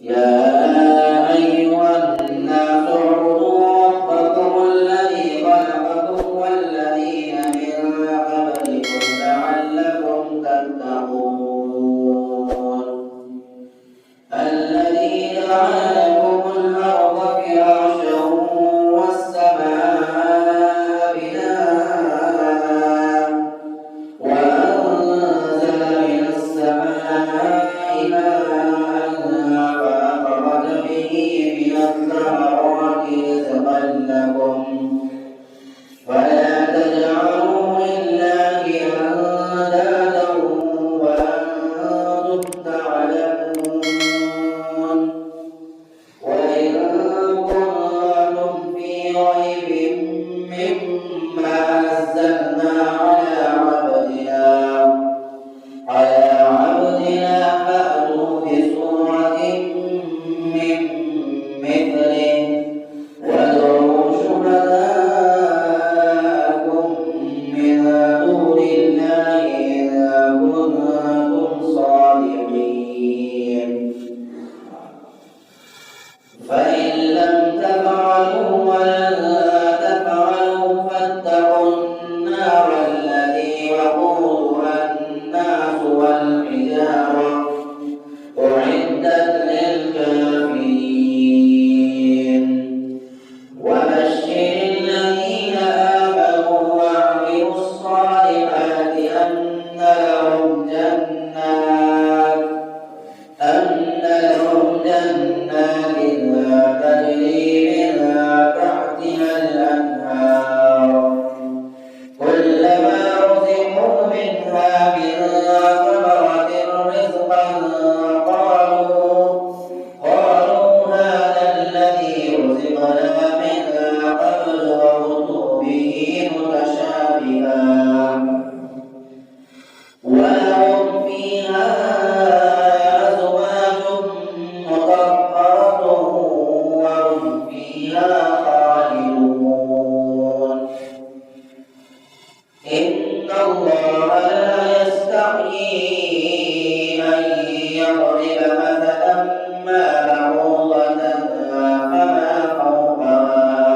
يا أيها الناس اعبدوا ربكم الذي خلقكم والذين من قبلكم لعلكم تتقون الذي جعل لكم الأرض فراشا والسماء بناء وأنزل من السماء ماء فأخرج به من الثمرات رزقا لكم فلا تجعلوا لله أندادا وأنتم تعلمون وإن كنتم في ريب مما نزلنا على عبدنا فأتوا بسورة من مثله وادعوا شهداءكم من دون الله إن كنتم صادقين فإن لم تفعلوا ولن تفعلوا فاتقوا النار التي وقودها الناس والحجارة أعدت للكافرين وبشر الذين آمنوا وعملوا الصالحات أن لهم جنات تجري من تحتها الأنهار كلما رزقوا منها من ثمرة رزقا قالوا هذا الذي رزقنا من قبل وأتوا به متشابها ولهم فيها أزواج مطهرة وهم فيها خالدون إن الله لا يستحيي أن يضرب مثلا ما بعوضة فما فوقها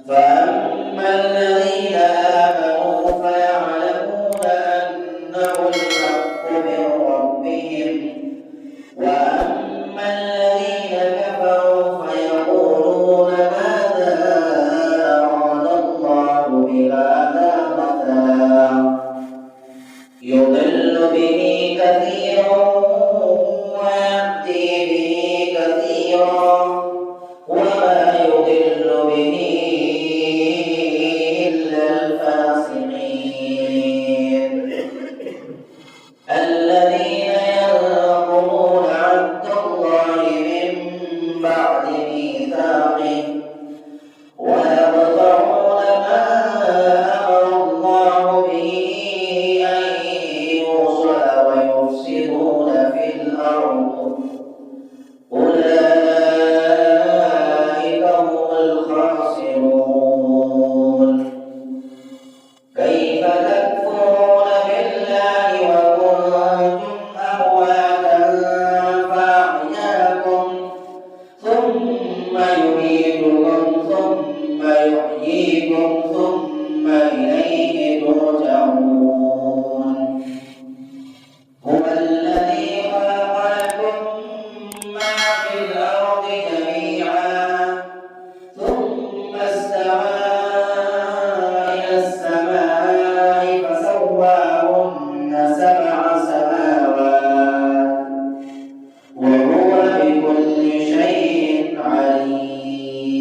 فأما الذين آمنوا فيعلمون أنه الحق من ربهم وأما الذين كفروا فيقولون ماذا أراد الله بهذا مثلا يضل به كثيرا ويهدي به كثيرا وما يضل به إلا الفاسقين الذين ينقضون عهد الله من بعد ميثاقه ويقطعون ما أمر الله به أن يوصل ويفسدون في الأرض أولئك هم الخاسرون كيف تكفرون بالله وكنتم أمواتا فأحياكم ثم يميتكم ثم يحييكم ثم إليه ترجعون هو الذي خلق لكم ما في الأرض جميعا ثم استوى إلى السماء فسواهن سبع سماوات وهو بكل شيء عليم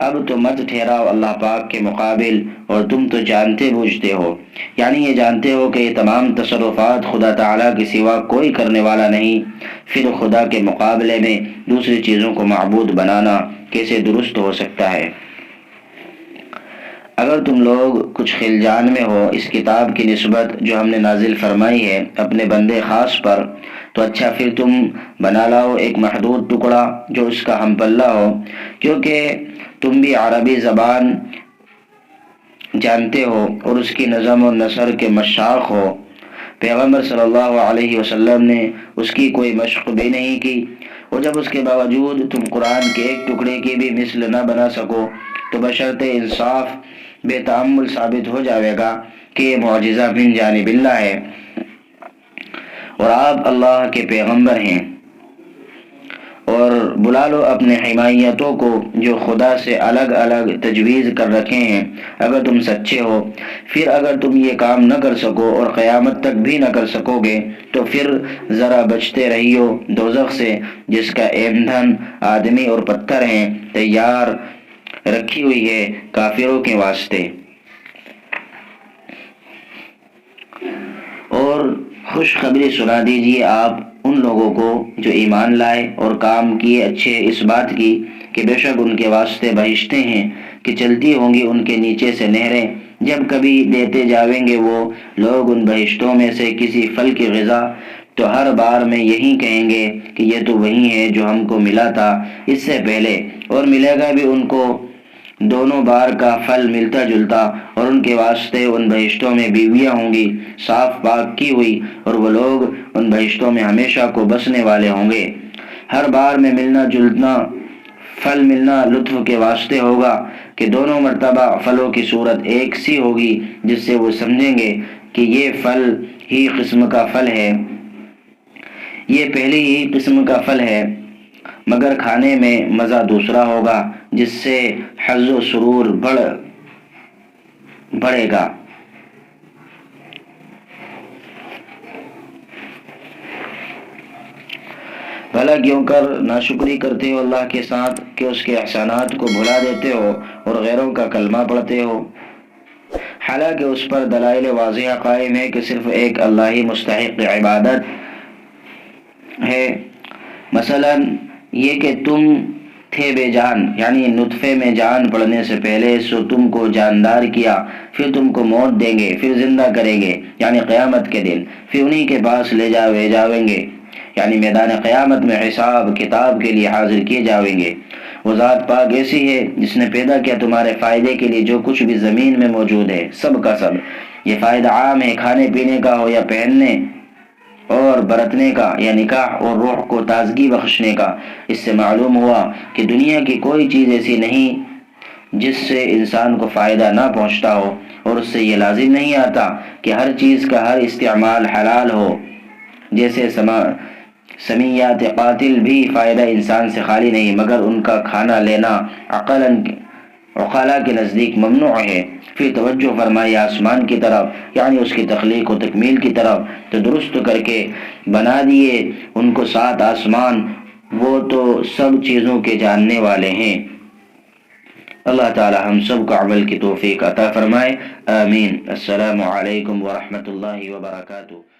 اب تو مت ٹھہراؤ اللہ پاک کے مقابل، اور تم تو جانتے بوجھتے ہو، یعنی یہ جانتے ہو کہ یہ تمام تصرفات خدا تعالیٰ کے سوا کوئی کرنے والا نہیں، پھر خدا کے مقابلے میں دوسری چیزوں کو معبود بنانا کیسے درست ہو سکتا ہے؟ اگر تم لوگ کچھ خلجان میں ہو اس کتاب کی نسبت جو ہم نے نازل فرمائی ہے اپنے بندے خاص پر، تو اچھا پھر تم بنا لاؤ ایک محدود ٹکڑا جو اس کا ہم پلہ ہو، کیونکہ تم بھی عربی زبان جانتے ہو اور اس کی نظم و نثر کے مشاق ہو۔ پیغمبر صلی اللہ علیہ وسلم نے اس کی کوئی مشق بھی نہیں کی، اور جب اس کے باوجود تم قرآن کے ایک ٹکڑے کی بھی مثل نہ بنا سکو تو بشرط انصاف بے تأمل ثابت ہو جائے گا کہ یہ معجزہ من جانب اللہ ہے اور آپ اللہ کے پیغمبر ہیں۔ اور بلا لو اپنے حمایتوں کو جو خدا سے الگ الگ تجویز کر رکھے ہیں اگر تم سچے ہو۔ پھر اگر تم یہ کام نہ کر سکو اور قیامت تک بھی نہ کر سکو گے تو پھر ذرا بچتے رہیو دوزخ سے، جس کا ایندھن آدمی اور پتھر ہیں، تیار رکھی ہوئی ہے کافروں کے واسطے۔ اور خوشخبری سنا دیجیے آپ ان لوگوں کو جو ایمان لائے اور کام کیے اچھے اس بات کی کہ بے شک ان کے واسطے بہشتیں ہیں کہ چلتی ہوں گی ان کے نیچے سے نہریں، جب کبھی دیتے جاویں گے وہ لوگ ان بہشتوں میں سے کسی پھل کی غذا تو ہر بار میں یہی کہیں گے کہ یہ تو وہی ہے جو ہم کو ملا تھا اس سے پہلے، اور ملے گا بھی ان کو دونوں بار کا پھل ملتا جلتا، اور ان کے واسطے ان بہشتوں میں بیویاں ہوں گی صاف پاک کی ہوئی، اور وہ لوگ ان بہشتوں میں ہمیشہ کو بسنے والے ہوں گے۔ ہر بار میں ملنا جلنا پھل ملنا لطف کے واسطے ہوگا کہ دونوں مرتبہ پھلوں کی صورت ایک سی ہوگی، جس سے وہ سمجھیں گے کہ یہ پھل ہی قسم کا پھل ہے، یہ پہلی ہی قسم کا پھل ہے، مگر کھانے میں مزہ دوسرا ہوگا جس سے حظ و سرور بڑھے گا۔ بھلا کیوں کر ناشکری کرتے ہو اللہ کے ساتھ کہ اس کے احسانات کو بھلا دیتے ہو اور غیروں کا کلمہ پڑھتے ہو، حالانکہ اس پر دلائل واضحہ قائم ہے کہ صرف ایک اللہ ہی مستحق عبادت ہے۔ مثلا یہ کہ تم تھے بے جان، یعنی نطفے میں جان پڑنے سے پہلے سو تم کو جاندار کیا، پھر تم کو موت دیں گے، پھر زندہ کریں گے یعنی قیامت کے دن، پھر انہی کے پاس لے جاویں گے یعنی میدان قیامت میں حساب کتاب کے لیے حاضر کیے جاویں گے۔ وہ ذات پاک ایسی ہے جس نے پیدا کیا تمہارے فائدے کے لیے جو کچھ بھی زمین میں موجود ہے، سب کا سب۔ یہ فائدہ عام ہے، کھانے پینے کا ہو یا پہننے اور برتنے کا، یا نکاح اور روح کو تازگی بخشنے کا۔ اس سے معلوم ہوا کہ دنیا کی کوئی چیز ایسی نہیں جس سے انسان کو فائدہ نہ پہنچتا ہو، اور اس سے یہ لازم نہیں آتا کہ ہر چیز کا ہر استعمال حلال ہو۔ جیسے سمیات قاتل بھی فائدہ انسان سے خالی نہیں، مگر ان کا کھانا لینا عقلاء کے نزدیک ممنوع ہے۔ پھر توجہ فرمائی آسمان کی طرف، یعنی اس کی تخلیق و تکمیل کی طرف، تو درست کر کے بنا دیے ان کو 7 آسمان، وہ تو سب چیزوں کے جاننے والے ہیں۔ اللہ تعالی ہم سب کو عمل کی توفیق عطا فرمائے، آمین۔ السلام علیکم ورحمۃ اللہ وبرکاتہ۔